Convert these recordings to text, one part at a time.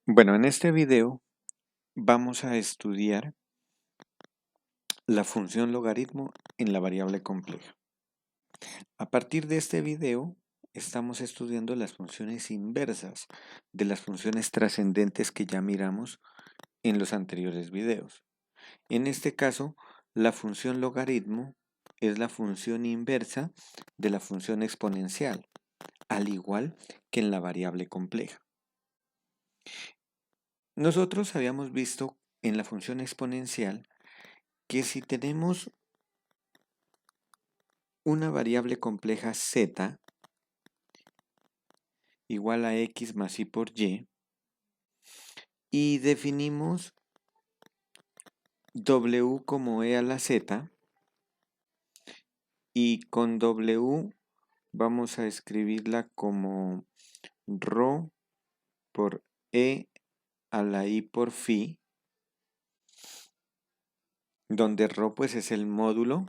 Bueno, en este video vamos a estudiar la función logaritmo en la variable compleja. A partir de este video estamos estudiando las funciones inversas de las funciones trascendentes que ya miramos en los anteriores videos. En este caso, la función logaritmo es la función inversa de la función exponencial, al igual que en la variable compleja. Nosotros habíamos visto en la función exponencial que si tenemos una variable compleja z igual a x más y por y definimos w como e a la z y con w vamos a escribirla como ρ por e a la i por phi, donde ρ pues es el módulo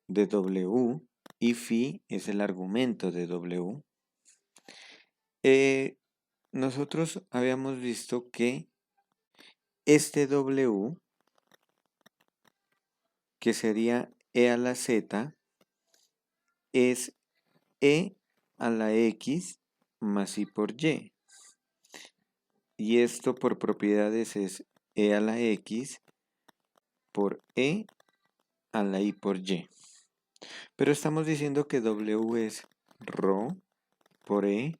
de w y phi es el argumento de w. Nosotros habíamos visto que este w, que sería e a la z, es e a la x más y por y. Y esto por propiedades es e a la x por e a la i por y. Pero estamos diciendo que w es ρ por e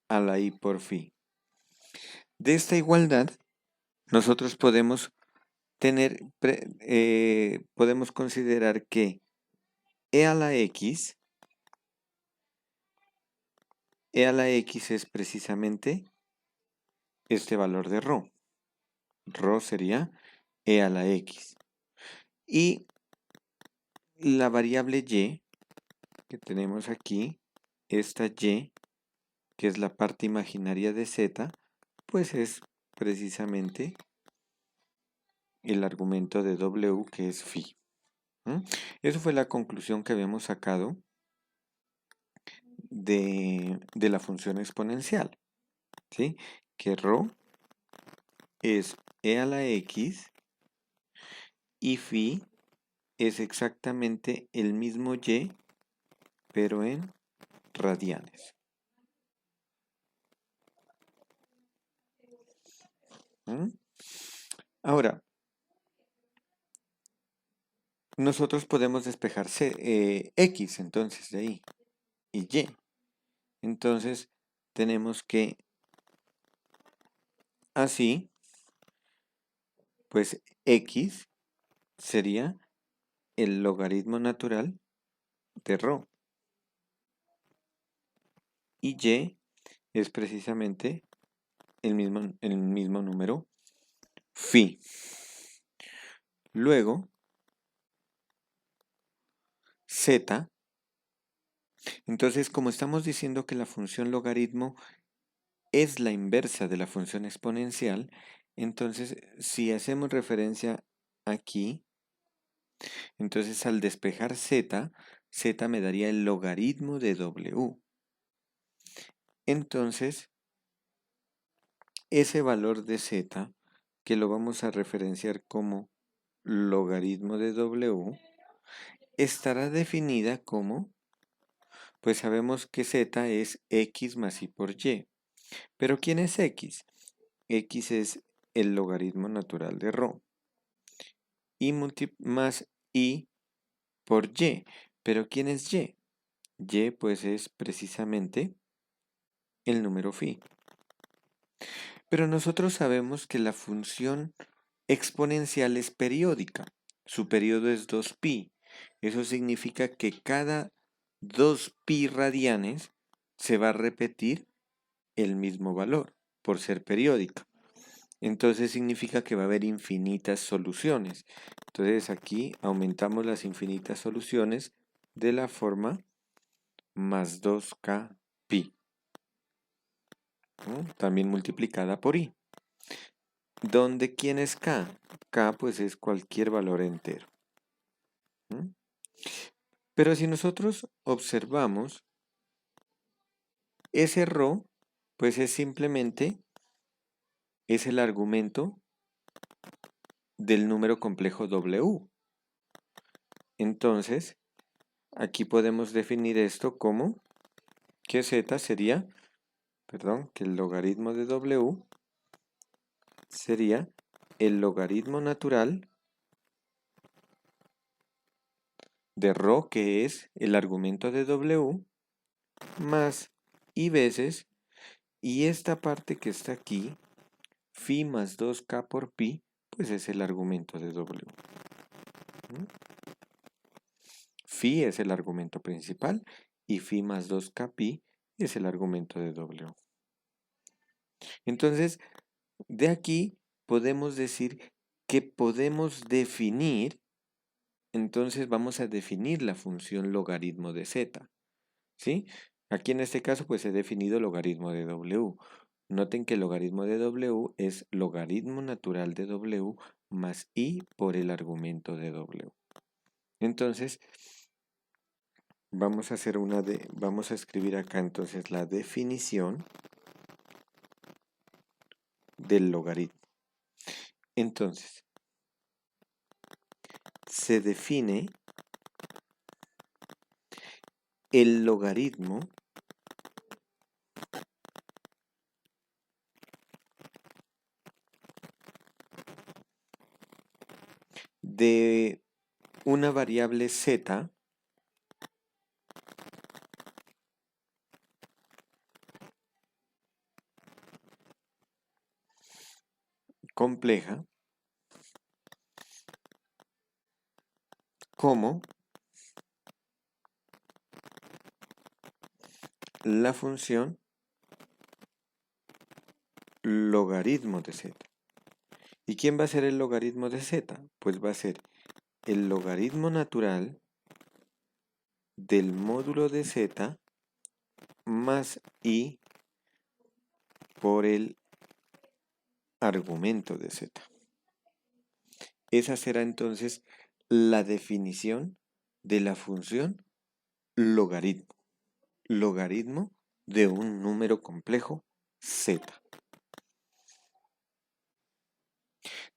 a la i por phi. De esta igualdad, nosotros podemos podemos considerar que e a la x es precisamente este valor de ρ. ρ sería e a la x. Y la variable y que tenemos aquí, esta y, que es la parte imaginaria de z, pues es precisamente el argumento de w, que es phi. Eso fue la conclusión que habíamos sacado de la función exponencial, ¿sí? Que ρ es e a la x y phi es exactamente el mismo y, pero en radianes. Ahora, nosotros podemos despejar x entonces de ahí y y. Entonces tenemos que así, pues x sería el logaritmo natural de ρ. Y y es precisamente el mismo número phi. Luego, z. Entonces, como estamos diciendo que la función logaritmo es la inversa de la función exponencial, entonces si hacemos referencia aquí, entonces al despejar z, z me daría el logaritmo de w. Entonces, ese valor de z, que lo vamos a referenciar como logaritmo de w, estará definida como, pues sabemos que z es x más y por y. ¿Pero quién es x? X es el logaritmo natural de ρ. Y más y por y. ¿Pero quién es y? Y pues es precisamente el número phi. Pero nosotros sabemos que la función exponencial es periódica. Su periodo es 2pi. Eso significa que cada 2pi radianes se va a repetir el mismo valor por ser periódica. Entonces significa que va a haber infinitas soluciones. Entonces aquí aumentamos las infinitas soluciones de la forma más 2k pi, ¿no? También multiplicada por i. ¿Dónde quién es k? K pues es cualquier valor entero. Pero si nosotros observamos, ese ρ pues es simplemente es el argumento del número complejo W. Entonces, aquí podemos definir esto como que Z sería, que el logaritmo de W sería el logaritmo natural de ρ, que es el argumento de W, más I veces, y esta parte que está aquí, phi más 2k por pi, pues es el argumento de W. ¿Mm? Phi es el argumento principal y phi más 2k pi es el argumento de W. Entonces, de aquí podemos decir que podemos definir, entonces vamos a definir la función logaritmo de z, ¿sí? Aquí en este caso pues he definido logaritmo de W. Noten que el logaritmo de W es logaritmo natural de W más I por el argumento de W. Entonces, vamos a escribir acá entonces la definición del logaritmo. Entonces, se define el logaritmo de una variable z compleja como la función logaritmo de z. ¿Y quién va a ser el logaritmo de z? Pues va a ser el logaritmo natural del módulo de z más I por el argumento de z. Esa será entonces la definición de la función logaritmo. Logaritmo de un número complejo z.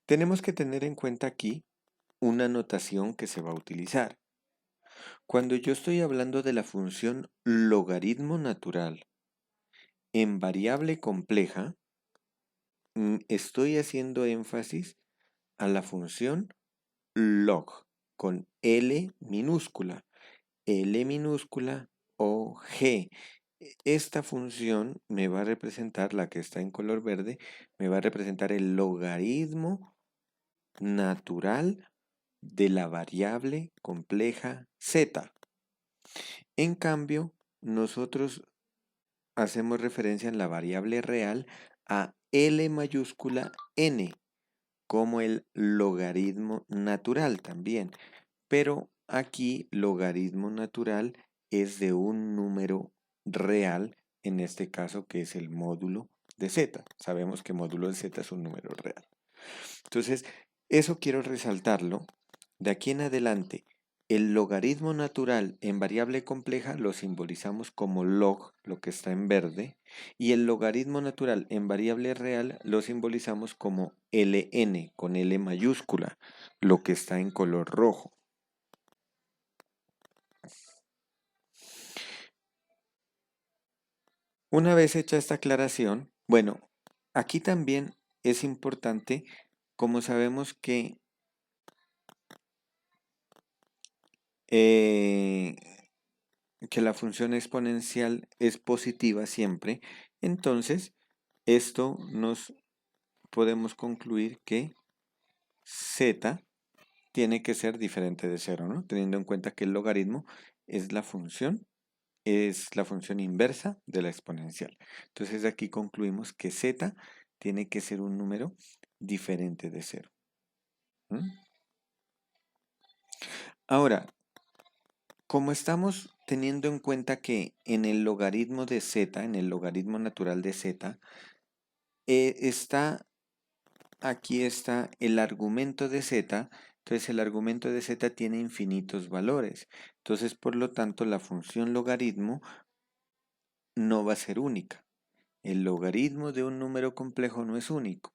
Tenemos que tener en cuenta aquí una notación que se va a utilizar. Cuando yo estoy hablando de la función logaritmo natural en variable compleja, estoy haciendo énfasis a la función log con L minúscula o G. Esta función me va a representar, la que está en color verde, me va a representar el logaritmo natural de la variable compleja z. En cambio, nosotros hacemos referencia en la variable real a L mayúscula n como el logaritmo natural también. Pero aquí logaritmo natural es de un número real, en este caso que es el módulo de z. Sabemos que módulo de z es un número real. Entonces, eso quiero resaltarlo. De aquí en adelante, el logaritmo natural en variable compleja lo simbolizamos como log, lo que está en verde, y el logaritmo natural en variable real lo simbolizamos como ln, con L mayúscula, lo que está en color rojo. Una vez hecha esta aclaración, bueno, aquí también es importante, como sabemos eh, que la función exponencial es positiva siempre, entonces esto nos podemos concluir que z tiene que ser diferente de 0, ¿no? Teniendo en cuenta que el logaritmo es la función inversa de la exponencial. Entonces aquí concluimos que z tiene que ser un número diferente de 0. Ahora, como estamos teniendo en cuenta que en el logaritmo de z, en el logaritmo natural de z, aquí está el argumento de z, entonces el argumento de z tiene infinitos valores. Entonces, por lo tanto, la función logaritmo no va a ser única. el logaritmo de un número complejo no es único,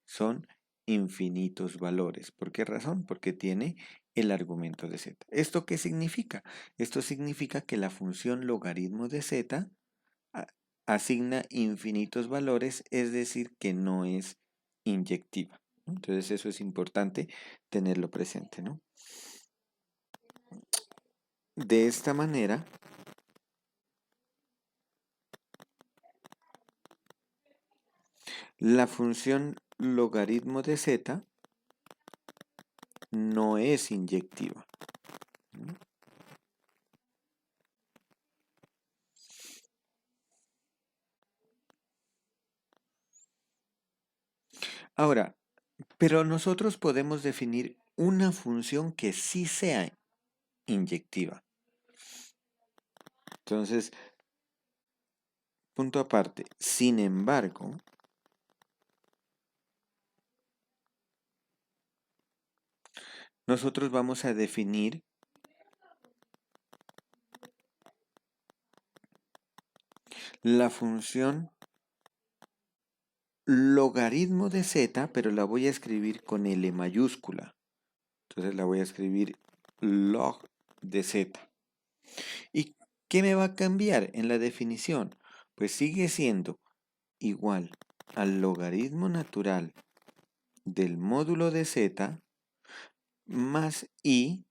son infinitos valores. ¿Por qué razón? Porque tiene el argumento de z. ¿Esto qué significa? Esto significa que la función logaritmo de z asigna infinitos valores, es decir, que no es inyectiva. Entonces eso es importante tenerlo presente, ¿no? De esta manera, la función logaritmo de z no es inyectiva. Ahora, pero nosotros podemos definir una función que sí sea inyectiva. Entonces, punto aparte. Sin embargo, nosotros vamos a definir la función logaritmo de z, pero la voy a escribir con L mayúscula. Entonces la voy a escribir log de z. ¿Y qué me va a cambiar en la definición? Pues sigue siendo igual al logaritmo natural del módulo de z más i,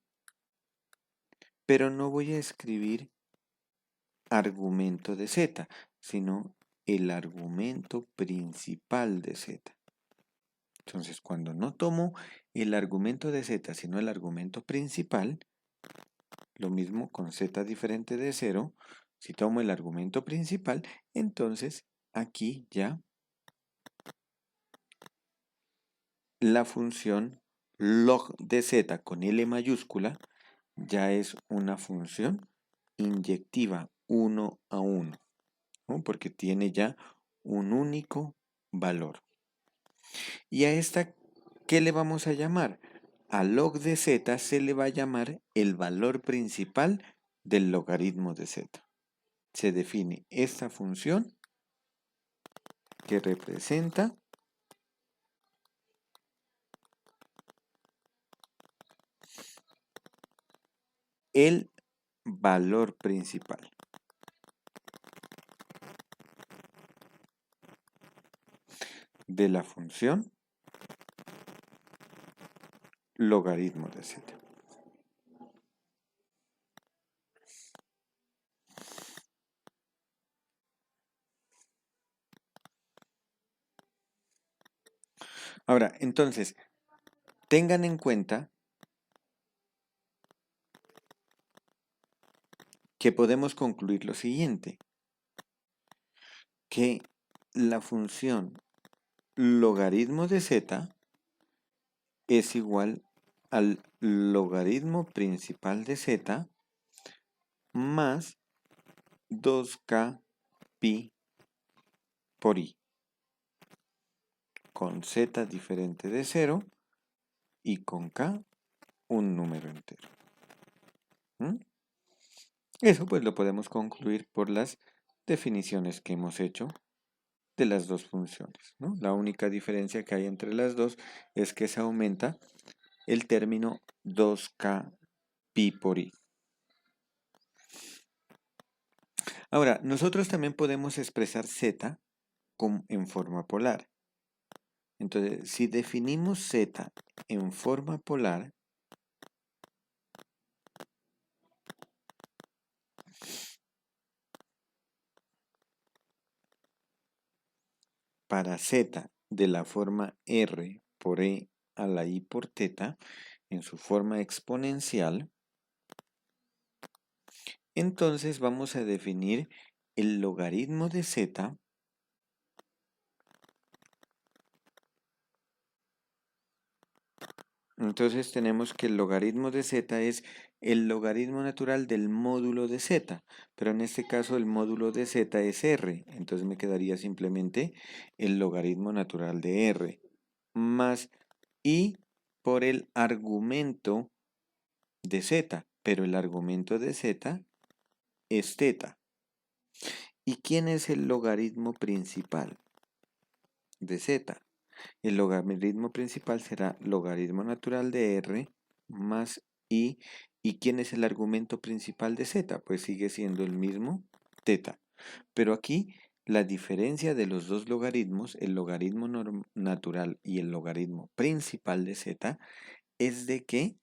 pero no voy a escribir argumento de z, sino el argumento principal de z. Entonces, cuando no tomo el argumento de z, sino el argumento principal, lo mismo con z diferente de 0, si tomo el argumento principal, entonces aquí ya la función log de z con L mayúscula ya es una función inyectiva 1 a 1, ¿no? Porque tiene ya un único valor. Y a esta, ¿qué le vamos a llamar? A log de z se le va a llamar el valor principal del logaritmo de z. Se define esta función que representa el valor principal de la función logaritmo de z. Ahora, entonces, tengan en cuenta que podemos concluir lo siguiente, que la función logaritmo de z es igual al logaritmo principal de z más 2k pi por i, con z diferente de 0 y con k un número entero. Eso pues lo podemos concluir por las definiciones que hemos hecho de las dos funciones, ¿no? La única diferencia que hay entre las dos es que se aumenta el término 2k pi por i. Ahora, nosotros también podemos expresar z en forma polar. Entonces, si definimos z en forma polar, para z de la forma r por e a la i por θ, en su forma exponencial, entonces vamos a definir el logaritmo de z Entonces tenemos que el logaritmo de z es el logaritmo natural del módulo de z, pero en este caso el módulo de z es r, entonces me quedaría simplemente el logaritmo natural de r más i por el argumento de z, pero el argumento de z es θ. ¿Y quién es el logaritmo principal de z? El logaritmo principal será logaritmo natural de r más i. ¿Y quién es el argumento principal de z? Pues sigue siendo el mismo teta. Pero aquí la diferencia de los dos logaritmos, el logaritmo natural y el logaritmo principal de z, es de que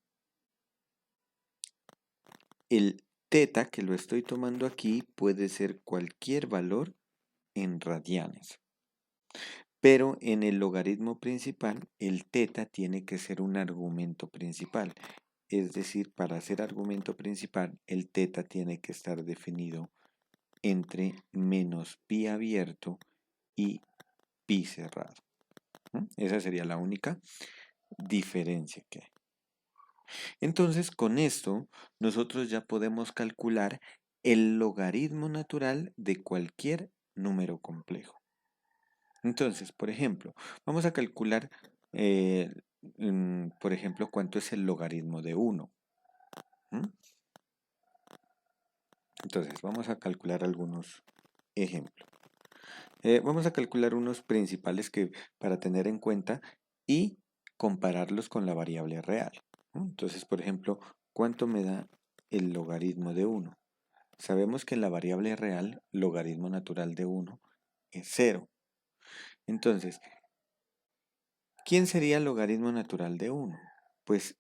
el teta que lo estoy tomando aquí puede ser cualquier valor en radianes. Pero en el logaritmo principal, el teta tiene que ser un argumento principal. Es decir, para ser argumento principal, el teta tiene que estar definido entre menos pi abierto y pi cerrado. Esa sería la única diferencia que hay. Entonces, con esto, nosotros ya podemos calcular el logaritmo natural de cualquier número complejo. Entonces, por ejemplo, vamos a calcular, por ejemplo, cuánto es el logaritmo de 1. Entonces, vamos a calcular algunos ejemplos. Vamos a calcular unos principales que para tener en cuenta y compararlos con la variable real. Entonces, por ejemplo, ¿cuánto me da el logaritmo de 1? Sabemos que en la variable real, logaritmo natural de 1 es 0. Entonces, ¿quién sería el logaritmo natural de 1? Pues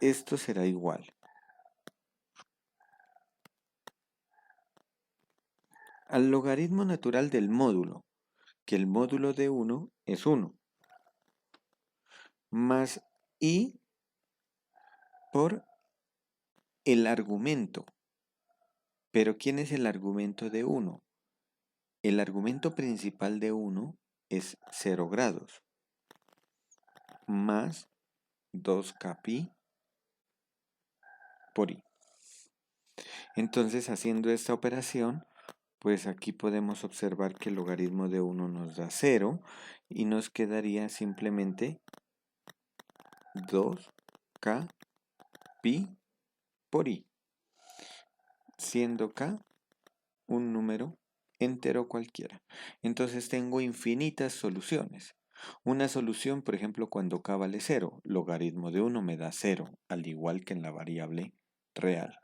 esto será igual al logaritmo natural del módulo, que el módulo de 1 es 1, más i por el argumento. Pero ¿quién es el argumento de 1? El argumento principal de 1 es 0 grados, más 2k pi por i. Entonces, haciendo esta operación, pues aquí podemos observar que el logaritmo de 1 nos da 0 y nos quedaría simplemente 2k pi por i, siendo k un número entero cualquiera. Entonces tengo infinitas soluciones. Una solución, por ejemplo, cuando k vale 0, logaritmo de 1 me da 0, al igual que en la variable real.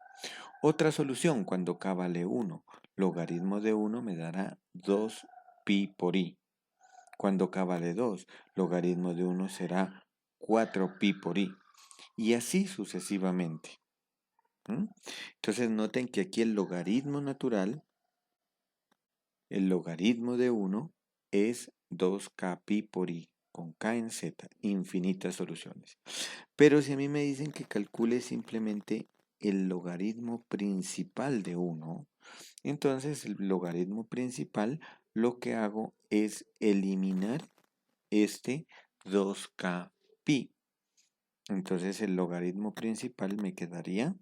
Otra solución, cuando k vale 1, logaritmo de 1 me dará 2pi por i. Cuando k vale 2, logaritmo de 1 será 4pi por i. Y así sucesivamente. Entonces noten que aquí el logaritmo natural, el logaritmo de 1 es 2k pi por i, con k en z, infinitas soluciones. Pero si a mí me dicen que calcule simplemente el logaritmo principal de 1, entonces el logaritmo principal lo que hago es eliminar este 2k pi. Entonces el logaritmo principal me quedaría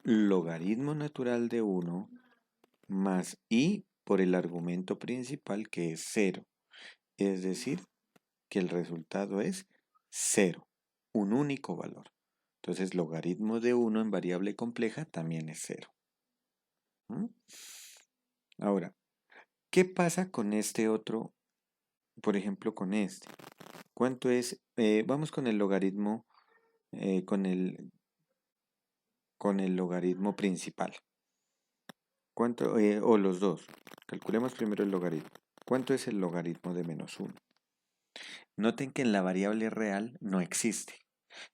logaritmo natural de 1 más i por el argumento principal que es 0. Es decir, que el resultado es 0, un único valor. Entonces logaritmo de 1 en variable compleja también es 0. Ahora, ¿qué pasa con este otro? Por ejemplo, con este. ¿Cuánto es? Vamos con el logaritmo, con el logaritmo principal. ¿Cuánto? O los dos. Calculemos primero el logaritmo. ¿Cuánto es el logaritmo de menos 1? Noten que en la variable real no existe.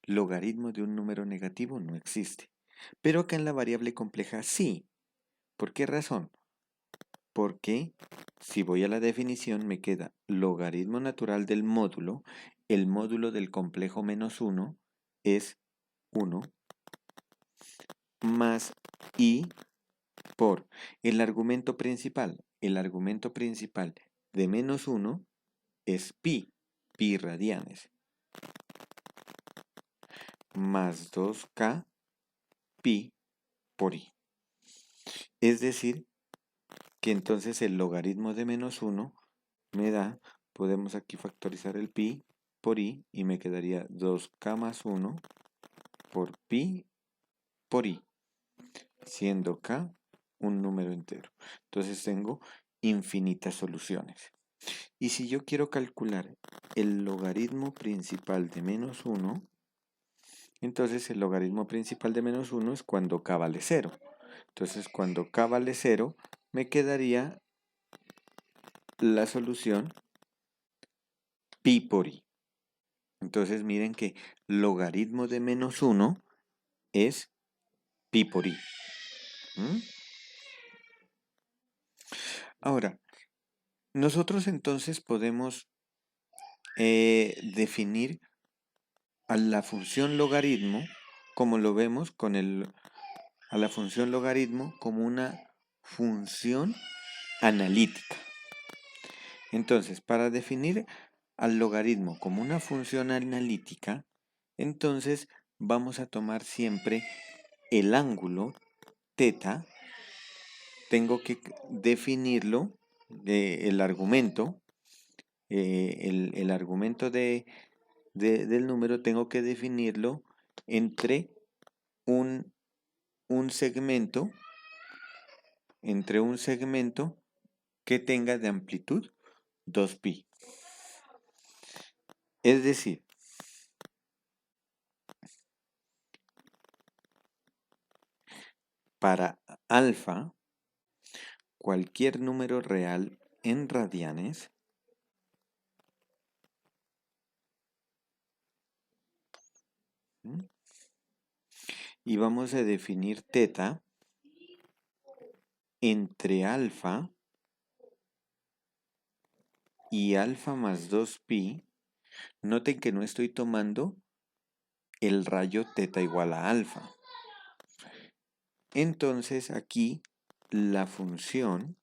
Logaritmo de un número negativo no existe. Pero acá en la variable compleja sí. ¿Por qué razón? Porque si voy a la definición me queda logaritmo natural del módulo. El módulo del complejo menos 1 es 1 más i por el argumento principal. El argumento principal de menos 1 es pi radianes, más 2k pi por i. Es decir, que entonces el logaritmo de menos 1 me da, podemos aquí factorizar el pi por i y me quedaría 2k más 1 por pi por i, siendo k un número entero. Entonces tengo infinitas soluciones. Y si yo quiero calcular el logaritmo principal de menos 1, entonces el logaritmo principal de menos 1 es cuando k vale 0. Entonces cuando k vale 0, me quedaría la solución pi por i. Entonces miren que logaritmo de menos 1 es pi por i. ¿Mm? Ahora, nosotros entonces podemos definir a la función logaritmo, como lo vemos a la función logaritmo como una función analítica. Entonces, para definir al logaritmo como una función analítica, entonces vamos a tomar siempre el ángulo teta. Tengo que definirlo, el argumento, el argumento del número, tengo que definirlo entre un, un segmento, que tenga de amplitud 2pi. Es decir, para alfa, cualquier número real en radianes, ¿m? Y vamos a definir teta entre alfa y alfa más 2pi. Noten que no estoy tomando el rayo teta igual a alfa. Entonces aquí la función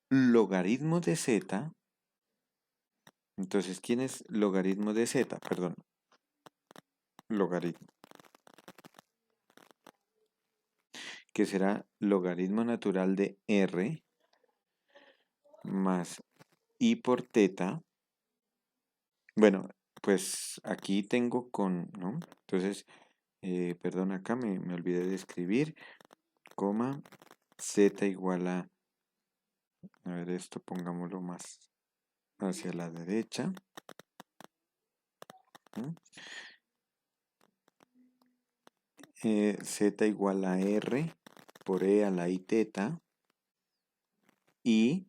logaritmo de z, entonces, ¿quién es logaritmo de z? Perdón, logaritmo, que será logaritmo natural de r más i por teta. Bueno, pues aquí tengo con, ¿no? Entonces, perdón, acá me olvidé de escribir, coma, z igual a ver, esto pongámoslo más hacia la derecha. Z igual a r por e a la i teta y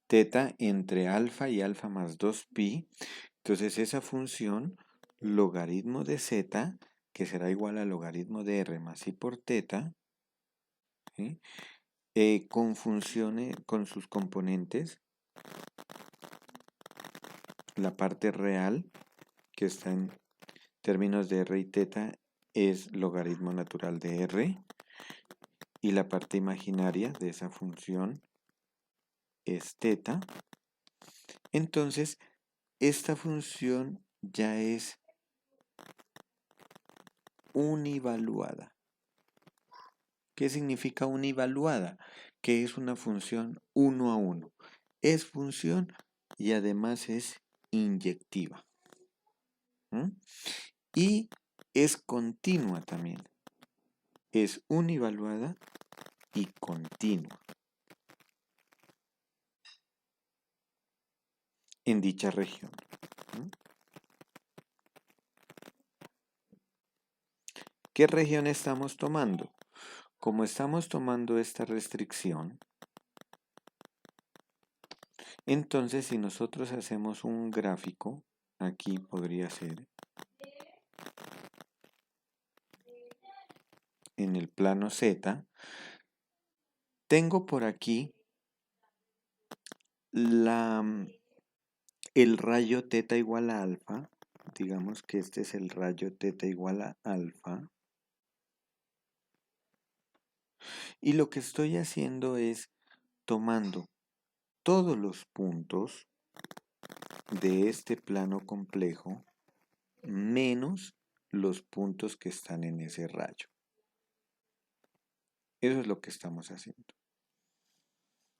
teta entre alfa y alfa más 2pi. Entonces esa función logaritmo de z, que será igual a logaritmo de r más i por teta, ¿sí? Con funciones, con sus componentes, la parte real que está en términos de r y teta es logaritmo natural de r y la parte imaginaria de esa función es teta. Entonces esta función ya es univaluada. ¿Qué significa univaluada? Que es una función 1 a 1. Es función y además es inyectiva. Y es continua también. Es univaluada y continua en dicha región. ¿Qué región estamos tomando? Como estamos tomando esta restricción, entonces si nosotros hacemos un gráfico, aquí podría ser en el plano Z, tengo por aquí el rayo teta igual a alfa. Digamos que este es el rayo teta igual a alfa. Y lo que estoy haciendo es tomando todos los puntos de este plano complejo menos los puntos que están en ese rayo. Eso es lo que estamos haciendo.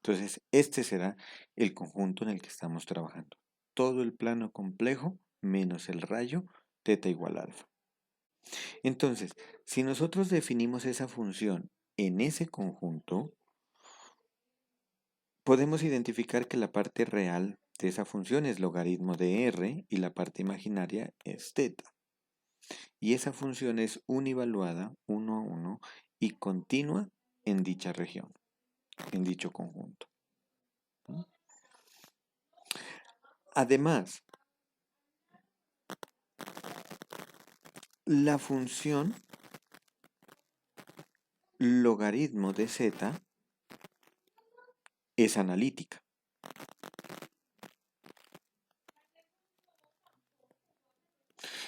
Entonces, este será el conjunto en el que estamos trabajando. Todo el plano complejo menos el rayo teta igual a alfa. Entonces, si nosotros definimos esa función en ese conjunto, podemos identificar que la parte real de esa función es logaritmo de r y la parte imaginaria es θ. Y esa función es univaluada 1 a 1 y continua en dicha región, en dicho conjunto. Además, la función logaritmo de z es analítica.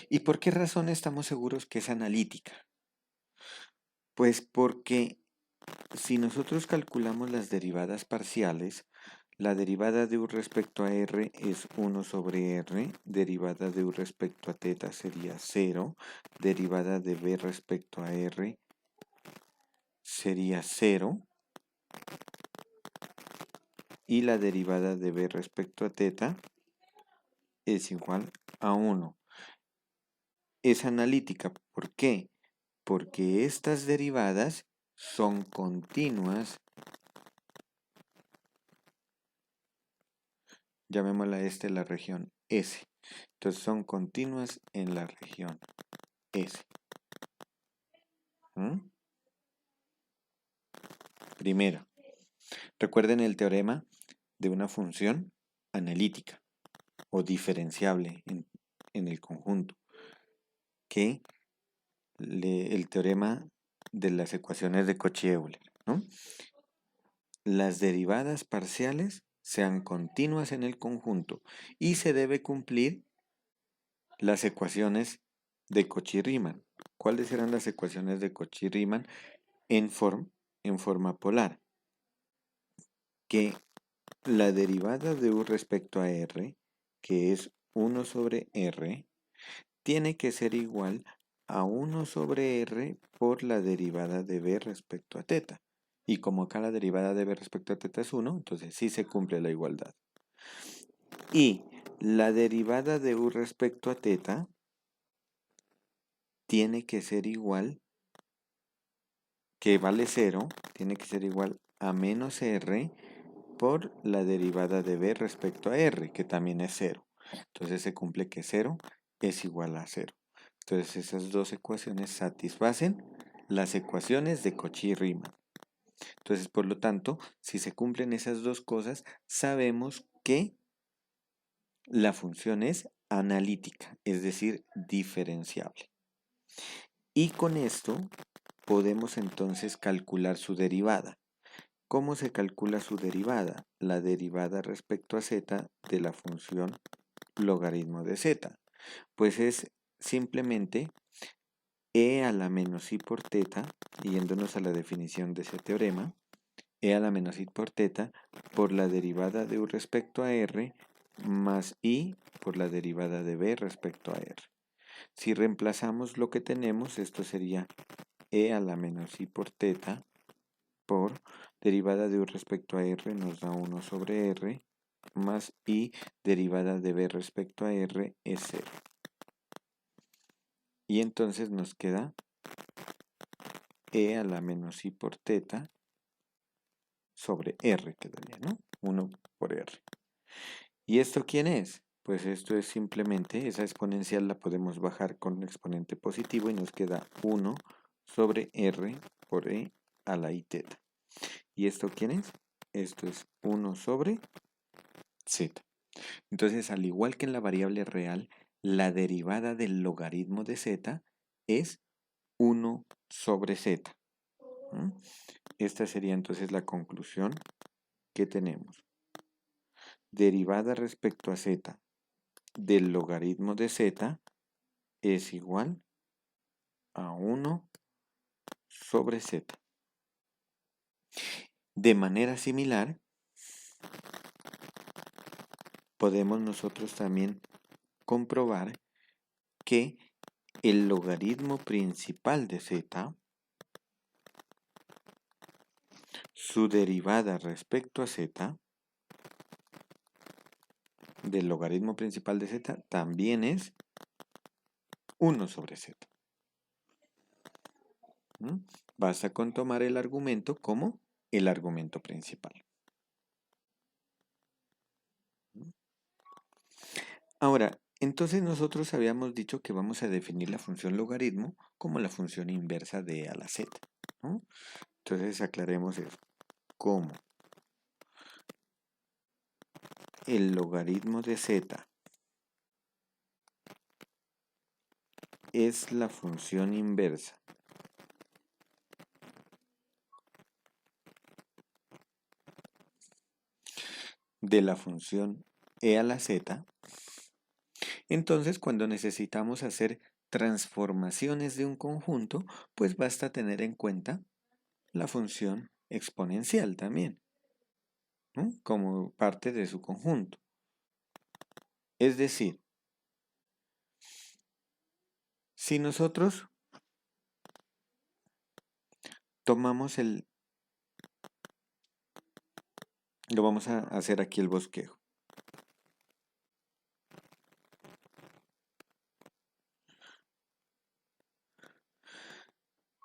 ¿Y por qué razón estamos seguros que es analítica? Pues porque si nosotros calculamos las derivadas parciales, la derivada de u respecto a r es 1 sobre r, derivada de u respecto a θ sería 0, derivada de b respecto a r sería 0, y la derivada de b respecto a θ es igual a 1. Es analítica, ¿por qué? Porque estas derivadas son continuas, llamémosla la región S. Entonces son continuas en la región S. Primero, recuerden el teorema de una función analítica o diferenciable en el conjunto, que el teorema de las ecuaciones de Cauchy-Euler, ¿no? Las derivadas parciales sean continuas en el conjunto y se debe cumplir las ecuaciones de Cauchy-Riemann. ¿Cuáles eran las ecuaciones de Cauchy-Riemann en forma polar? Que la derivada de u respecto a r, que es 1 sobre r, tiene que ser igual a 1 sobre r por la derivada de b respecto a θ. Y como acá la derivada de b respecto a θ es 1, entonces sí se cumple la igualdad. Y la derivada de u respecto a θ tiene que ser igual, que vale 0, tiene que ser igual a menos r por la derivada de b respecto a r, que también es 0. Entonces se cumple que 0 es igual a 0. Entonces esas dos ecuaciones satisfacen las ecuaciones de Cauchy-Riemann. Entonces, por lo tanto, si se cumplen esas dos cosas, sabemos que la función es analítica, es decir, diferenciable. Y con esto podemos entonces calcular su derivada. ¿Cómo se calcula su derivada? La derivada respecto a z de la función logaritmo de z. Pues es simplemente e a la menos i por θ, yéndonos a la definición de ese teorema, e a la menos i por θ por la derivada de u respecto a r más i por la derivada de b respecto a r. Si reemplazamos lo que tenemos, esto sería e a la menos i por θ por derivada de u respecto a r nos da 1 sobre r más i derivada de b respecto a r es 0. Y entonces nos queda e a la menos i por θ sobre r quedaría, ¿no? 1 por r. ¿Y esto quién es? Pues esto es simplemente, esa exponencial la podemos bajar con un exponente positivo y nos queda 1 sobre r por e a la i θ. ¿Y esto quién es? Esto es 1 sobre z. Entonces, al igual que en la variable real, la derivada del logaritmo de z es 1 sobre z. Esta sería entonces la conclusión que tenemos. Derivada respecto a z del logaritmo de z es igual a 1 sobre z. De manera similar, podemos nosotros también comprobar que el logaritmo principal de z, su derivada respecto a z, del logaritmo principal de z, también es 1 sobre z. ¿Mm? Basta con tomar el argumento como el argumento principal. Ahora, entonces nosotros habíamos dicho que vamos a definir la función logaritmo como la función inversa de e a la z, ¿no? Entonces aclaremos eso. Como el logaritmo de z es la función inversa de la función e a la z, entonces cuando necesitamos hacer transformaciones de un conjunto, pues basta tener en cuenta la función exponencial también, ¿no? Como parte de su conjunto. Es decir, si nosotros tomamos lo vamos a hacer aquí el bosquejo.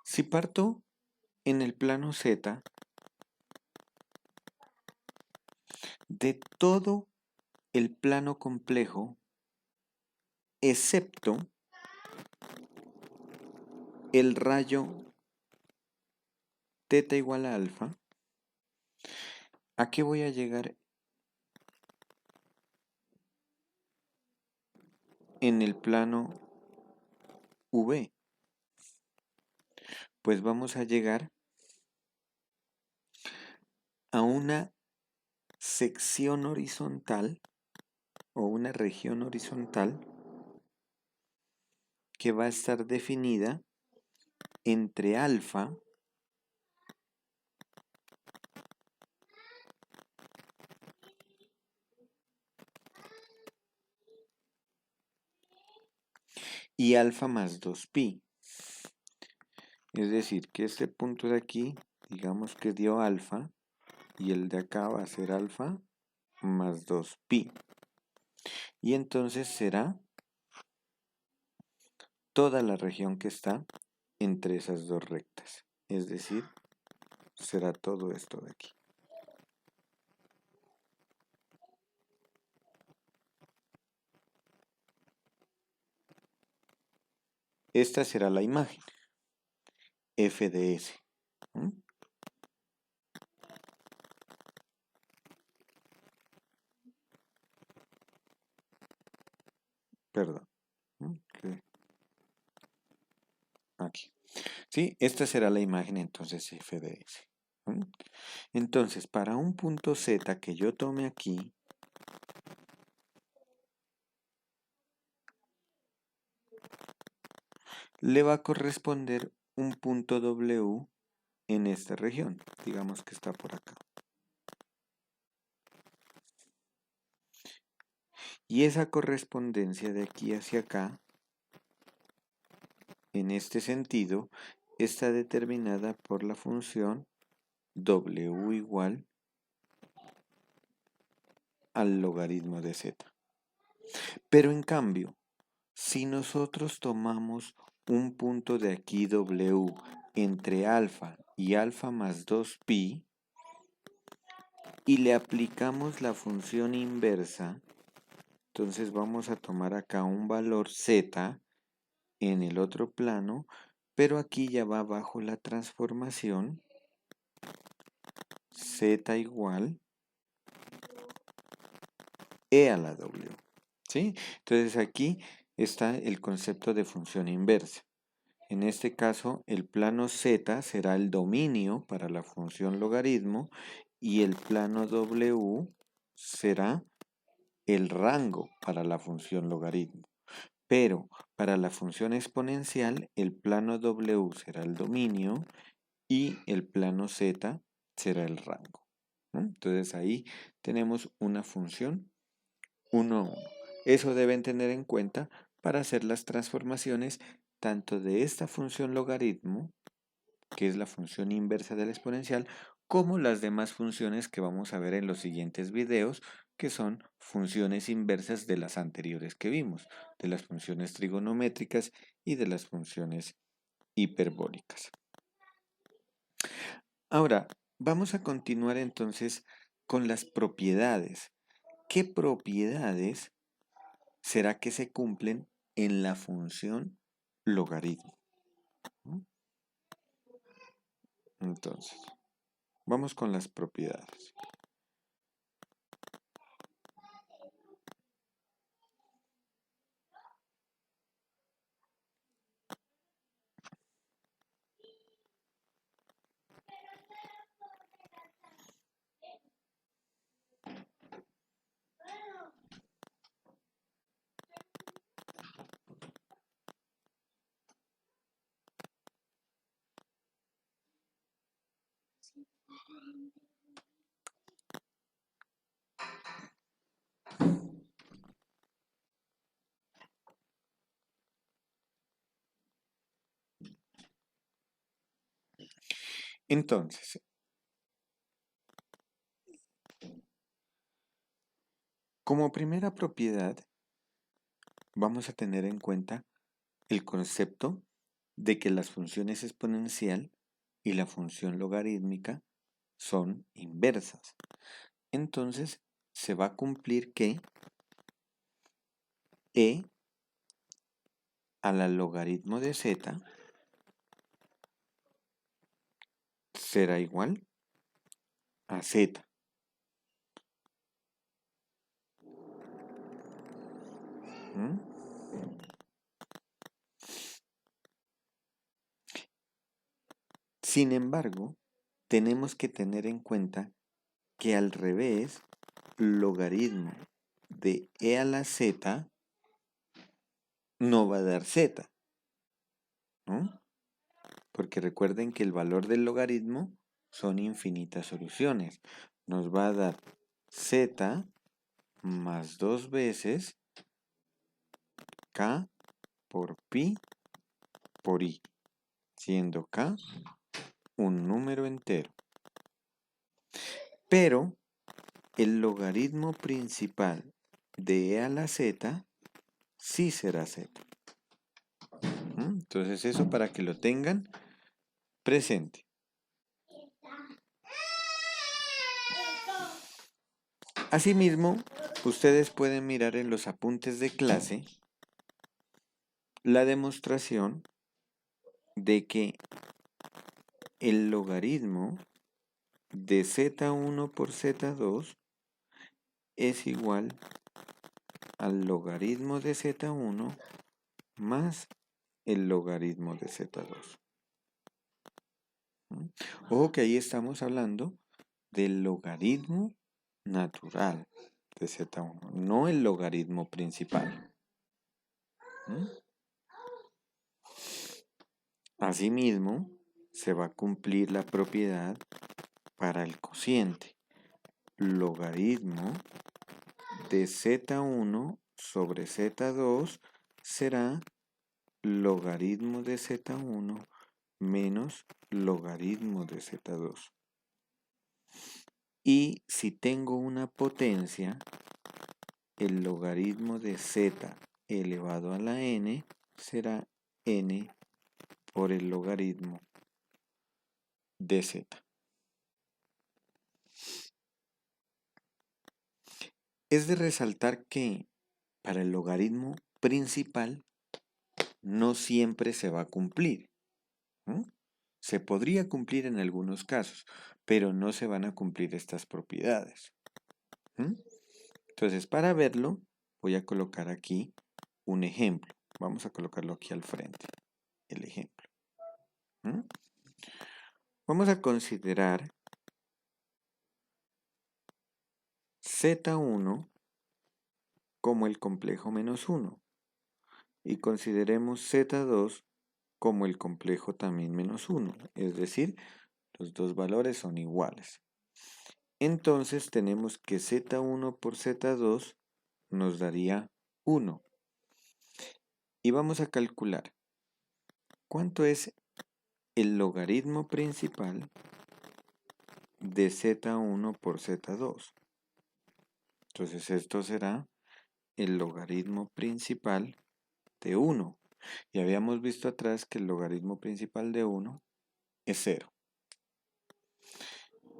Si parto en el plano Z de todo el plano complejo, excepto el rayo θ igual a alfa, ¿a qué voy a llegar en el plano V? Pues vamos a llegar a una sección horizontal o una región horizontal que va a estar definida entre alfa y alfa más 2pi. Es decir, que este punto de aquí, digamos que dio alfa, y el de acá va a ser alfa más 2pi. Y entonces será toda la región que está entre esas dos rectas. Es decir, será todo esto de aquí. Esta será la imagen, f de s. ¿Mm? Perdón. Okay. Aquí. Sí, esta será la imagen entonces f de s. ¿Mm? Entonces, para un punto z que yo tome aquí, le va a corresponder un punto W en esta región. Digamos que está por acá. Y esa correspondencia de aquí hacia acá, en este sentido, está determinada por la función W igual al logaritmo de z. Pero en cambio, si nosotros tomamos un punto de aquí W entre alfa y alfa más 2pi y le aplicamos la función inversa, entonces vamos a tomar acá un valor z en el otro plano, pero aquí ya va bajo la transformación z igual e a la w. ¿Sí? Entonces aquí está el concepto de función inversa. En este caso, el plano z será el dominio para la función logaritmo y el plano w será el rango para la función logaritmo. Pero para la función exponencial, el plano w será el dominio y el plano z será el rango, ¿no? Entonces ahí tenemos una función 1 a 1. Eso deben tener en cuenta para hacer las transformaciones tanto de esta función logaritmo, que es la función inversa de la exponencial, como las demás funciones que vamos a ver en los siguientes videos, que son funciones inversas de las anteriores que vimos, de las funciones trigonométricas y de las funciones hiperbólicas. Ahora, vamos a continuar entonces con las propiedades. ¿Qué propiedades será que se cumplen en la función logaritmo? ¿Mm? Entonces, vamos con las propiedades. Entonces, como primera propiedad, vamos a tener en cuenta el concepto de que las funciones exponencial y la función logarítmica son inversas. Entonces, se va a cumplir que e a la logaritmo de z será igual a z. ¿Mm? Sin embargo, tenemos que tener en cuenta que al revés, logaritmo de e a la z no va a dar z, ¿no? Porque recuerden que el valor del logaritmo son infinitas soluciones. Nos va a dar z más 2 veces k por pi por i, siendo k un número entero. Pero el logaritmo principal de e a la z sí será z. Entonces eso para que lo tengan presente. Asimismo, ustedes pueden mirar en los apuntes de clase la demostración de que el logaritmo de z1 por z2 es igual al logaritmo de z1 más el logaritmo de z2. Ojo que ahí estamos hablando del logaritmo natural de z1, no el logaritmo principal. Asimismo, se va a cumplir la propiedad para el cociente. Logaritmo de z1 sobre z2 será logaritmo de z1 menos logaritmo de z2. Y si tengo una potencia, el logaritmo de z elevado a la n será n por el logaritmo de z. Es de resaltar que para el logaritmo principal no siempre se va a cumplir. Se podría cumplir en algunos casos, pero no se van a cumplir estas propiedades. Entonces, para verlo, voy a colocar aquí un ejemplo. Vamos a colocarlo aquí al frente, el ejemplo. Vamos a considerar z1 como el complejo menos 1 y consideremos z2 como el complejo también menos 1, es decir, los dos valores son iguales. Entonces tenemos que z1 por z2 nos daría 1. Y vamos a calcular cuánto es el logaritmo principal de z1 por z2. Entonces esto será el logaritmo principal de 1. Y habíamos visto atrás que el logaritmo principal de 1 es 0.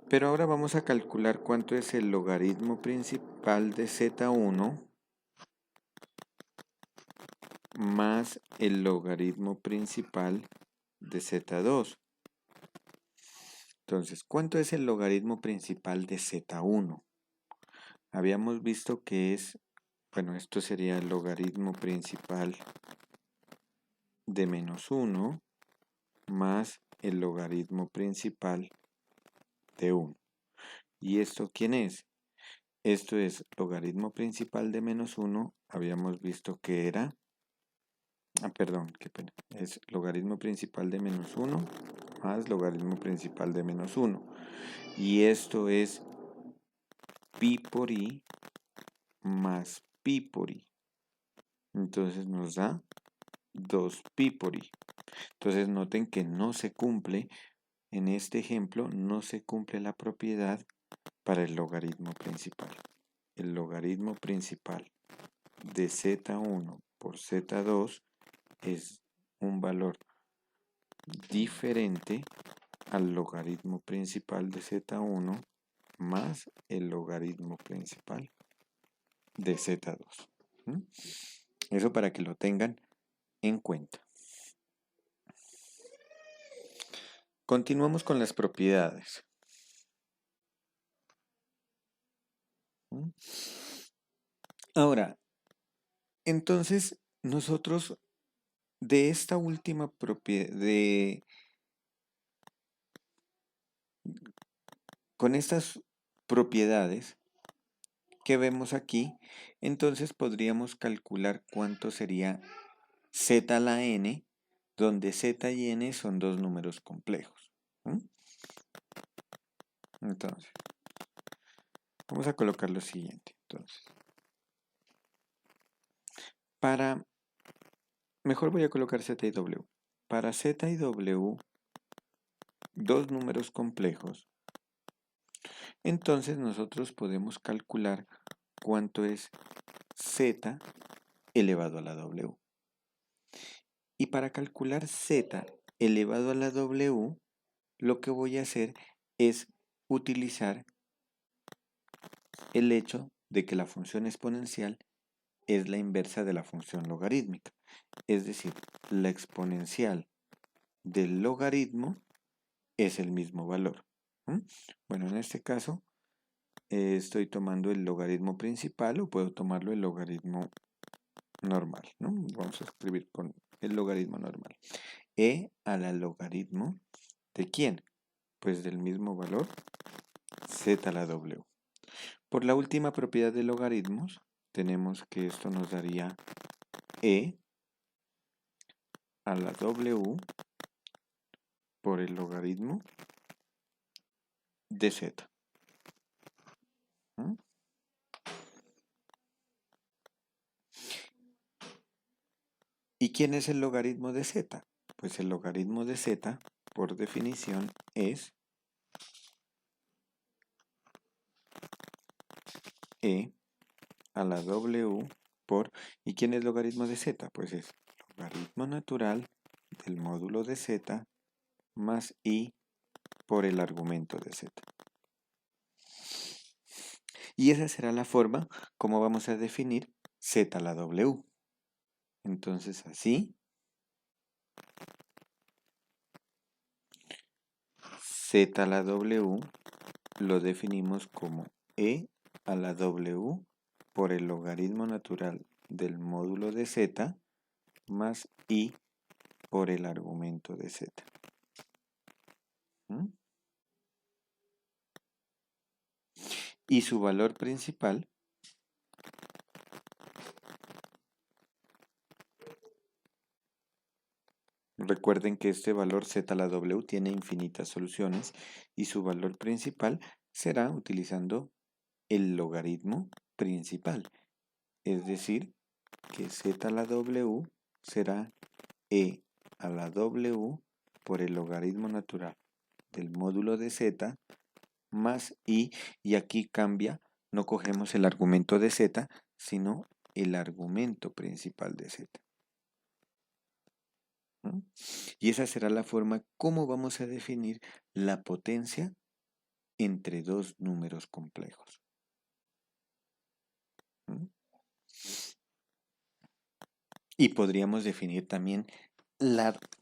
Pero ahora vamos a calcular cuánto es el logaritmo principal de z1 más el logaritmo principal de z2. Entonces, ¿cuánto es el logaritmo principal de z1? Habíamos visto que es, bueno, esto sería el logaritmo principal de -1 más el logaritmo principal de 1. ¿Y esto quién es? Esto es logaritmo principal de -1. Habíamos visto que era, perdón, qué pena. Es logaritmo principal de -1 más logaritmo principal de -1. Y esto es pi por i más pi por i. Entonces nos da 2pi por i. Entonces noten que no se cumple, en este ejemplo, no se cumple la propiedad para el logaritmo principal. El logaritmo principal de z1 por z2 es un valor diferente al logaritmo principal de z1 más el logaritmo principal de z2. Eso para que lo tengan en cuenta. Continuamos con las propiedades. Ahora, entonces nosotros de esta última propiedad, con estas propiedades que vemos aquí, entonces podríamos calcular cuánto sería z a la n, donde z y n son dos números complejos. Entonces, vamos a colocar lo siguiente. Entonces, mejor voy a colocar z y w. Para z y w, dos números complejos, entonces nosotros podemos calcular cuánto es z elevado a la w. Y para calcular z elevado a la w, lo que voy a hacer es utilizar el hecho de que la función exponencial es la inversa de la función logarítmica. Es decir, la exponencial del logaritmo es el mismo valor. Bueno, en este caso estoy tomando el logaritmo principal o puedo tomarlo el logaritmo normal, ¿no? Vamos a escribir con el logaritmo normal. E a la logaritmo ¿de quién? Pues del mismo valor z a la w. Por la última propiedad de logaritmos, tenemos que esto nos daría e a la w por el logaritmo de z. ¿Y quién es el logaritmo de z? Pues el logaritmo de z, por definición, es e a la w por... ¿Y quién es logaritmo de z? Pues es logaritmo natural del módulo de z más i por el argumento de z. Y esa será la forma como vamos a definir z a la w. Entonces así, z a la w lo definimos como e a la w por el logaritmo natural del módulo de z más i por el argumento de z. Y su valor principal recuerden que este valor z a la w tiene infinitas soluciones y su valor principal será utilizando el logaritmo principal. Es decir, que z a la w será e a la w por el logaritmo natural del módulo de z más i, y aquí cambia, no cogemos el argumento de z, sino el argumento principal de z. Y esa será la forma como vamos a definir la potencia entre dos números complejos. ¿Mm? Y podríamos definir también,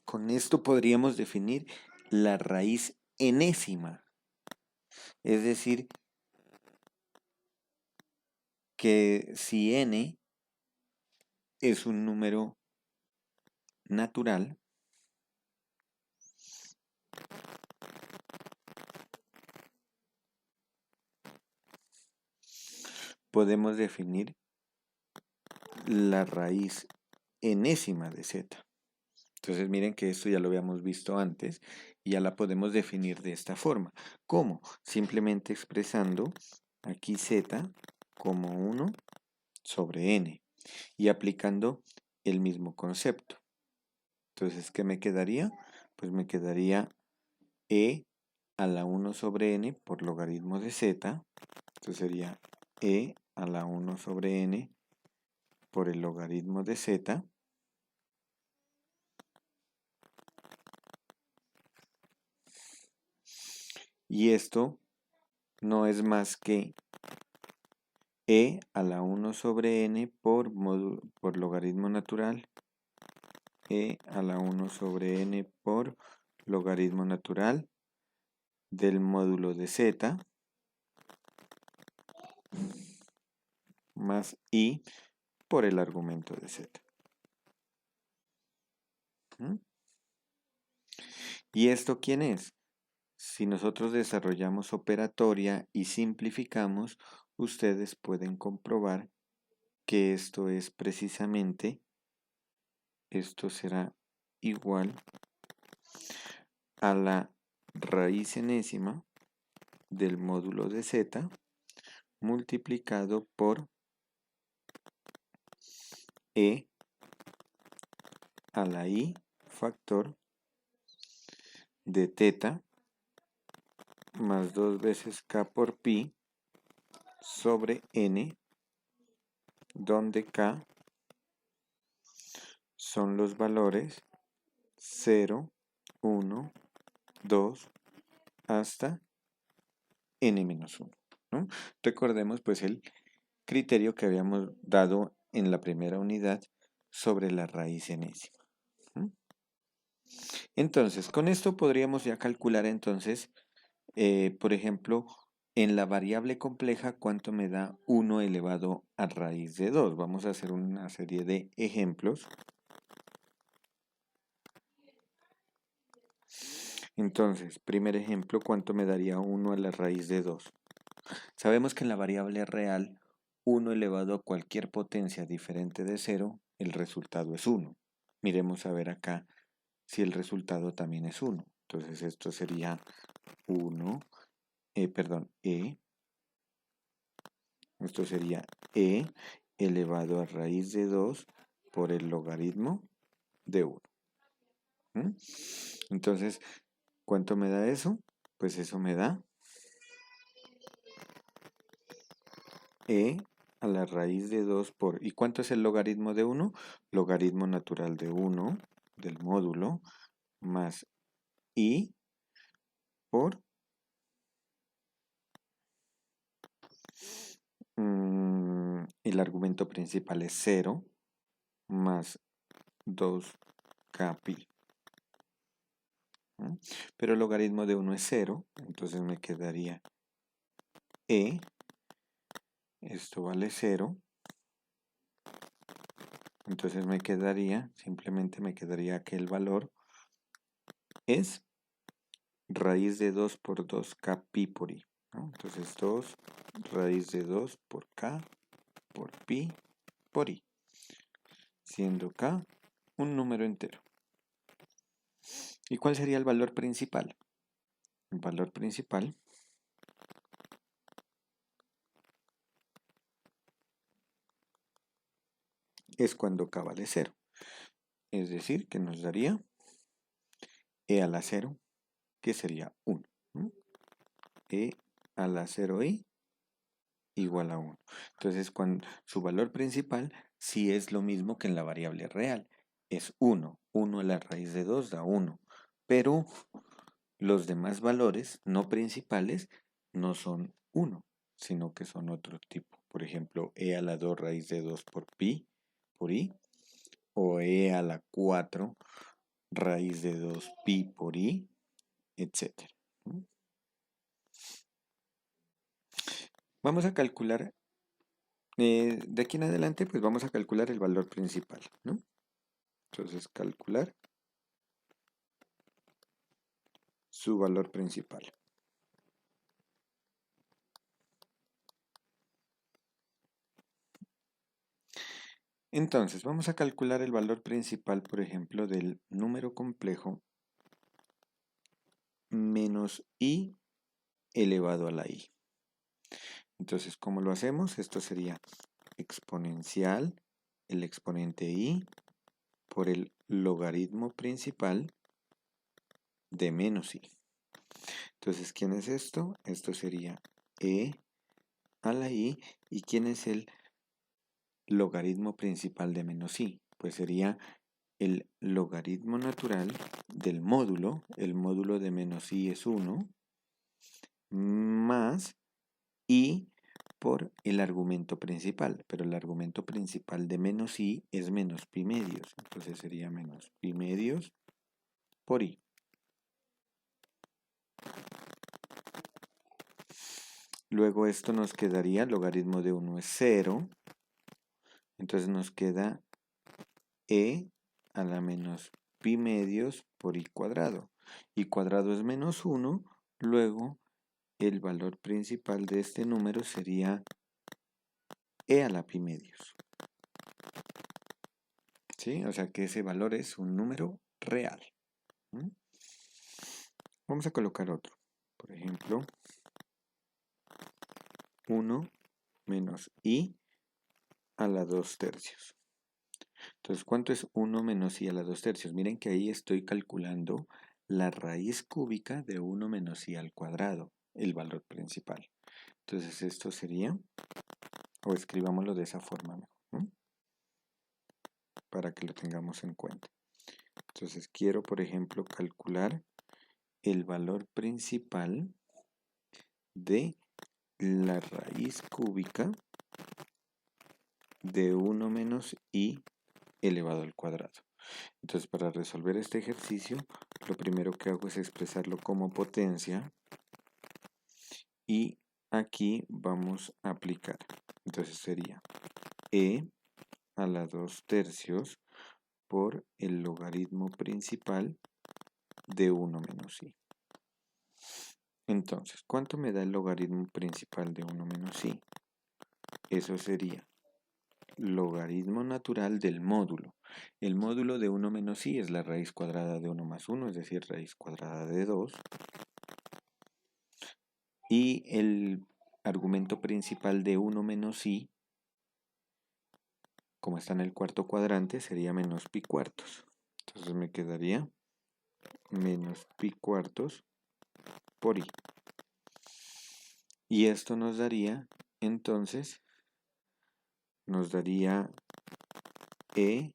con esto podríamos definir la raíz enésima. Es decir, que si n es un número natural, podemos definir la raíz enésima de z. Entonces miren que esto ya lo habíamos visto antes y ya la podemos definir de esta forma. ¿Cómo? Simplemente expresando aquí z como 1 sobre n y aplicando el mismo concepto. Entonces, ¿qué me quedaría? Pues me quedaría e a la 1 sobre n por logaritmo de z. Entonces sería e a la 1 sobre n por el logaritmo de z. Y esto no es más que e a la 1 sobre n por logaritmo natural. E a la 1 sobre n por logaritmo natural del módulo de z más i por el argumento de z. ¿Mm? ¿Y esto quién es? Si nosotros desarrollamos operatoria y simplificamos, ustedes pueden comprobar que esto es precisamente, esto será igual a la raíz enésima del módulo de z multiplicado por e a la i factor de teta más 2 veces k por pi sobre n, donde k son los valores 0, 1, 2 hasta n-1, ¿no? Recordemos pues el criterio que habíamos dado en la primera unidad sobre la raíz enésima. Entonces, con esto podríamos ya calcular entonces, por ejemplo, en la variable compleja, ¿cuánto me da 1 elevado a raíz de 2? Vamos a hacer una serie de ejemplos. Entonces, primer ejemplo, ¿cuánto me daría 1 a la raíz de 2? Sabemos que en la variable real, 1 elevado a cualquier potencia diferente de 0, el resultado es 1. Miremos a ver acá si el resultado también es 1. Entonces esto sería 1, esto sería e elevado a raíz de 2 por el logaritmo de 1. Entonces, ¿cuánto me da eso? Pues eso me da e a la raíz de 2 por... ¿Y cuánto es el logaritmo de 1? Logaritmo natural de 1 del módulo más i por el argumento principal es 0 más 2k pi. Pero el logaritmo de 1 es 0, entonces me quedaría e, esto vale 0, entonces simplemente me quedaría que el valor es raíz de 2 por 2k pi por i, ¿no? Entonces 2 raíz de 2 por k por pi por i, siendo k un número entero. ¿Y cuál sería el valor principal? El valor principal es cuando k vale 0. Es decir, que nos daría e a la 0, que sería 1. E a la 0i igual a 1. Entonces, su valor principal sí es lo mismo que en la variable real. Es 1. 1 a la raíz de 2 da 1. Pero los demás valores no principales no son 1, sino que son otro tipo. Por ejemplo, e a la 2 raíz de 2 por pi, por i, o e a la 4 raíz de 2 pi por i, etc. Vamos a calcular, de aquí en adelante, pues vamos a calcular el valor principal, ¿no? Entonces, calcular su valor principal. Entonces, vamos a calcular el valor principal, por ejemplo, del número complejo menos i elevado a la i. Entonces, ¿cómo lo hacemos? Esto sería exponencial, el exponente i, por el logaritmo principal de menos i. Entonces, ¿quién es esto? Esto sería e a la i. ¿Y quién es el logaritmo principal de menos i? Pues sería el logaritmo natural del módulo. El módulo de menos i es 1, más i por el argumento principal. Pero el argumento principal de menos i es menos pi medios. Entonces sería menos pi medios por i. Luego esto nos quedaría, logaritmo de 1 es 0. Entonces nos queda e a la menos pi medios por i cuadrado. I cuadrado es menos 1. Luego el valor principal de este número sería e a la pi medios. ¿Sí? O sea que ese valor es un número real. ¿Mm? Vamos a colocar otro. Por ejemplo, 1 menos i a la 2 tercios. Entonces, ¿cuánto es 1 menos i a la 2 tercios? Miren que ahí estoy calculando la raíz cúbica de 1 menos i al cuadrado, el valor principal. Entonces, esto sería, o escribámoslo de esa forma mejor, ¿no? Para que lo tengamos en cuenta. Entonces, quiero, por ejemplo, calcular el valor principal de la raíz cúbica de 1 menos i elevado al cuadrado. Entonces, para resolver este ejercicio, lo primero que hago es expresarlo como potencia y aquí vamos a aplicar. Entonces sería e a la 2 tercios por el logaritmo principal de 1 menos i. Entonces, ¿cuánto me da el logaritmo principal de 1 menos i? Eso sería logaritmo natural del módulo. El módulo de 1 menos i es la raíz cuadrada de 1 más 1, es decir, raíz cuadrada de 2. Y el argumento principal de 1 menos i, como está en el cuarto cuadrante, sería menos pi cuartos. Entonces me quedaría menos pi cuartos por i. Y esto nos daría, entonces, nos daría e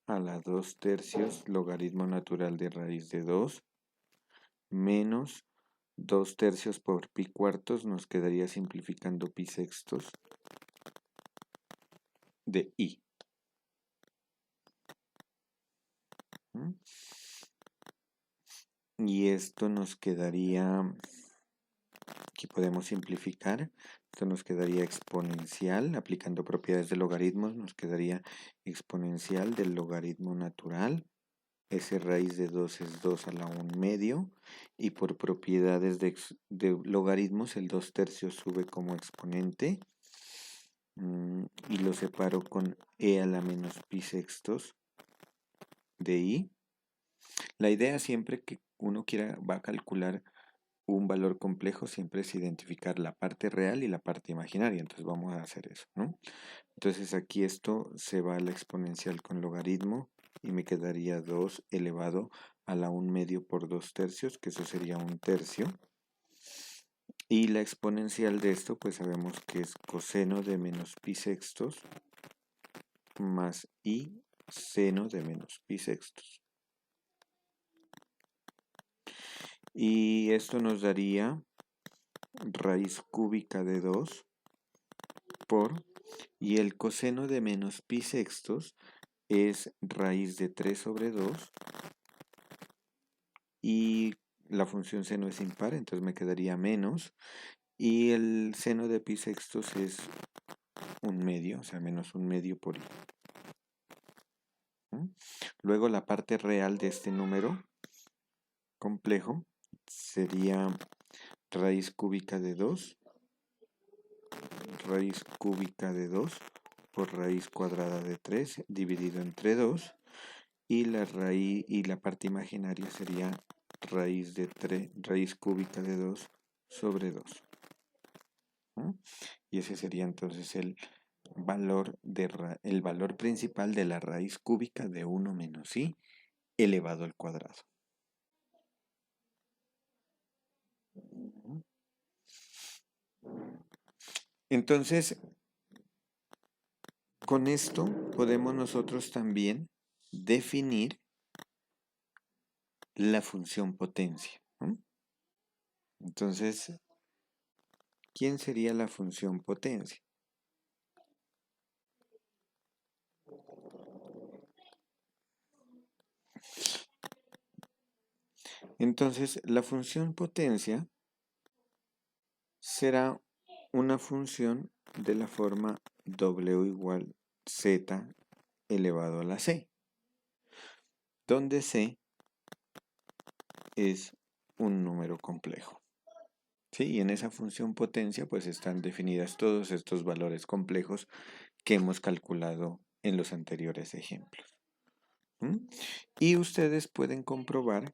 a la 2 tercios logaritmo natural de raíz de 2 menos 2 tercios por pi cuartos, nos quedaría simplificando pi sextos de i. ¿Mm? Y esto nos quedaría, aquí podemos simplificar, esto nos quedaría exponencial, aplicando propiedades de logaritmos, nos quedaría exponencial del logaritmo natural. S raíz de 2 es 2 a la 1 medio. Y por propiedades de logaritmos, el 2 tercios sube como exponente. Y lo separo con e a la menos pi sextos de i. La idea siempre que uno va a calcular un valor complejo siempre es identificar la parte real y la parte imaginaria. Entonces vamos a hacer eso, ¿no? Entonces aquí esto se va a la exponencial con logaritmo y me quedaría 2 elevado a la 1 medio por 2 tercios, que eso sería 1 tercio. Y la exponencial de esto pues sabemos que es coseno de menos pi sextos más i seno de menos pi sextos. Y esto nos daría raíz cúbica de 2 por, y el coseno de menos pi sextos es raíz de 3 sobre 2, y la función seno es impar, entonces me quedaría menos, y el seno de pi sextos es un medio, o sea, menos un medio por i. Luego la parte real de este número complejo sería raíz cúbica de 2, raíz cúbica de 2 por raíz cuadrada de 3 dividido entre 2, y la raíz y la parte imaginaria sería raíz de 3, raíz cúbica de 2 sobre 2. Y ese sería entonces el valor principal de la raíz cúbica de 1 menos i elevado al cuadrado. Entonces, con esto podemos nosotros también definir la función potencia. Entonces, ¿quién sería la función potencia? Entonces, la función potencia será una función de la forma w igual z elevado a la c, donde c es un número complejo. ¿Sí? Y en esa función potencia pues están definidas todos estos valores complejos que hemos calculado en los anteriores ejemplos. Y ustedes pueden comprobar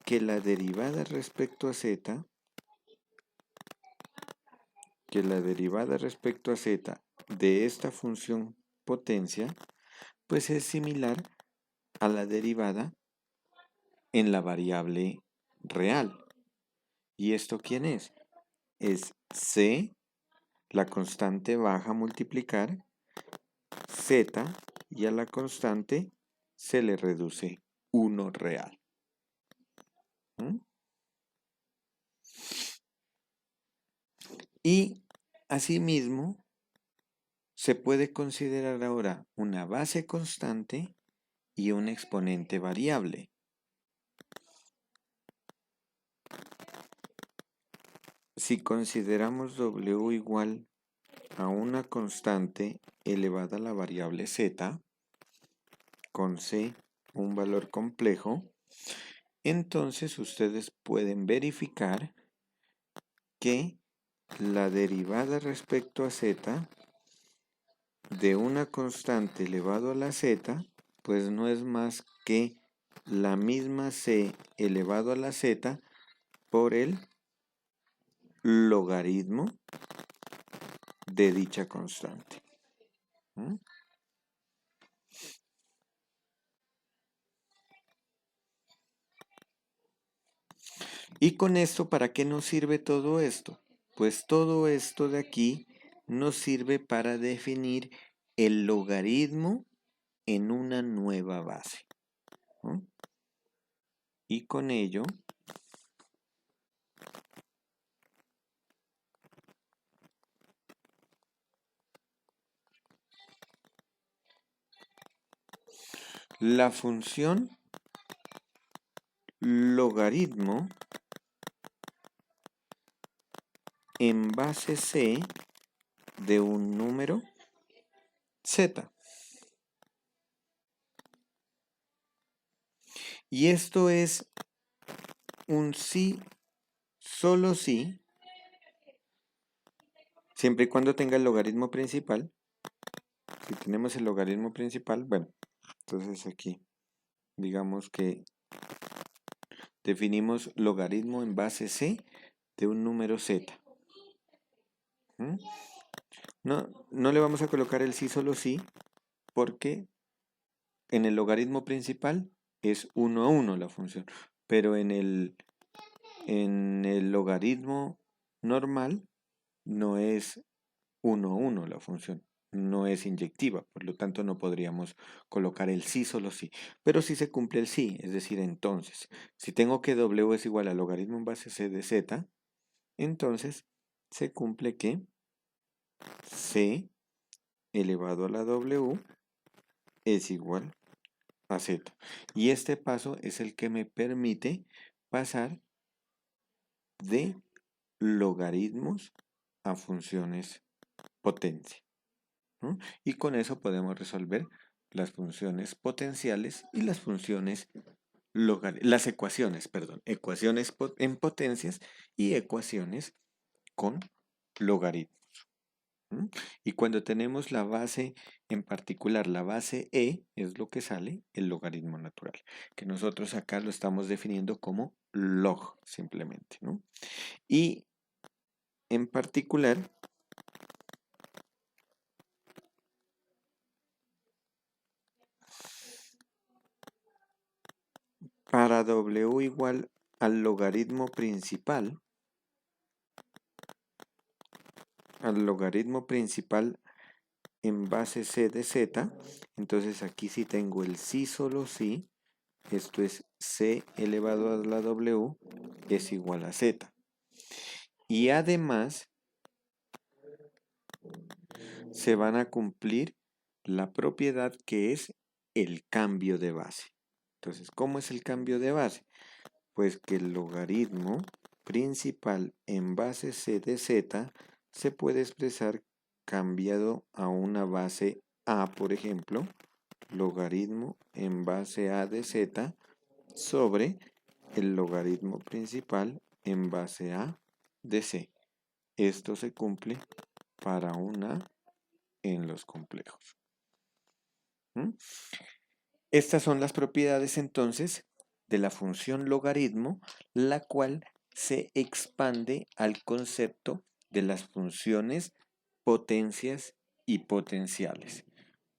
que la derivada respecto a z, de esta función potencia, pues es similar a la derivada en la variable real. ¿Y esto quién es? Es c, la constante baja a multiplicar, z, y a la constante se le reduce 1 real. Y asimismo, se puede considerar ahora una base constante y un exponente variable. Si consideramos w igual a una constante elevada a la variable z, con c un valor complejo, entonces ustedes pueden verificar que la derivada respecto a z de una constante elevado a la z, pues no es más que la misma c elevado a la z por el logaritmo de dicha constante. Y con esto, ¿para qué nos sirve todo esto? Pues todo esto de aquí nos sirve para definir el logaritmo en una nueva base. Y con ello la función logaritmo en base c de un número z. Y esto es un sí, solo sí, siempre y cuando tenga el logaritmo principal. Si tenemos el logaritmo principal, bueno, entonces aquí digamos que definimos logaritmo en base c de un número z. No le vamos a colocar el sí solo sí, porque en el logaritmo principal es 1 a 1 la función, pero en el logaritmo normal no es 1 a 1 la función, no es inyectiva, por lo tanto no podríamos colocar el sí solo sí, pero sí se cumple el sí, es decir, entonces, si tengo que w es igual al logaritmo en base c de z, entonces se cumple que C elevado a la W es igual a Z. Y este paso es el que me permite pasar de logaritmos a funciones potencia, ¿no? Y con eso podemos resolver las funciones potenciales y las funciones las ecuaciones, perdón, ecuaciones en potencias y ecuaciones con logaritmos. ¿Mm? Y cuando tenemos la base, en particular la base e, es lo que sale el logaritmo natural, que nosotros acá lo estamos definiendo como log, simplemente, ¿no? Y en particular, para w igual al logaritmo principal en base c de z, entonces aquí sí tengo el sí solo sí, esto es c elevado a la w es igual a z. Y además se van a cumplir la propiedad que es el cambio de base. Entonces, ¿cómo es el cambio de base? Pues que el logaritmo principal en base c de z se puede expresar cambiado a una base a, por ejemplo, logaritmo en base a de z sobre el logaritmo principal en base a de c. Esto se cumple para una en los complejos. ¿Mm? Estas son las propiedades entonces de la función logaritmo, la cual se expande al concepto de las funciones potencias y potenciales.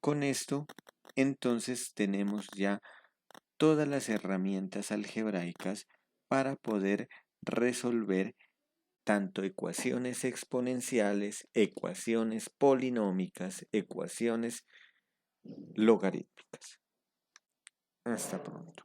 Con esto, entonces tenemos ya todas las herramientas algebraicas para poder resolver tanto ecuaciones exponenciales, ecuaciones polinómicas, ecuaciones logarítmicas. Hasta pronto.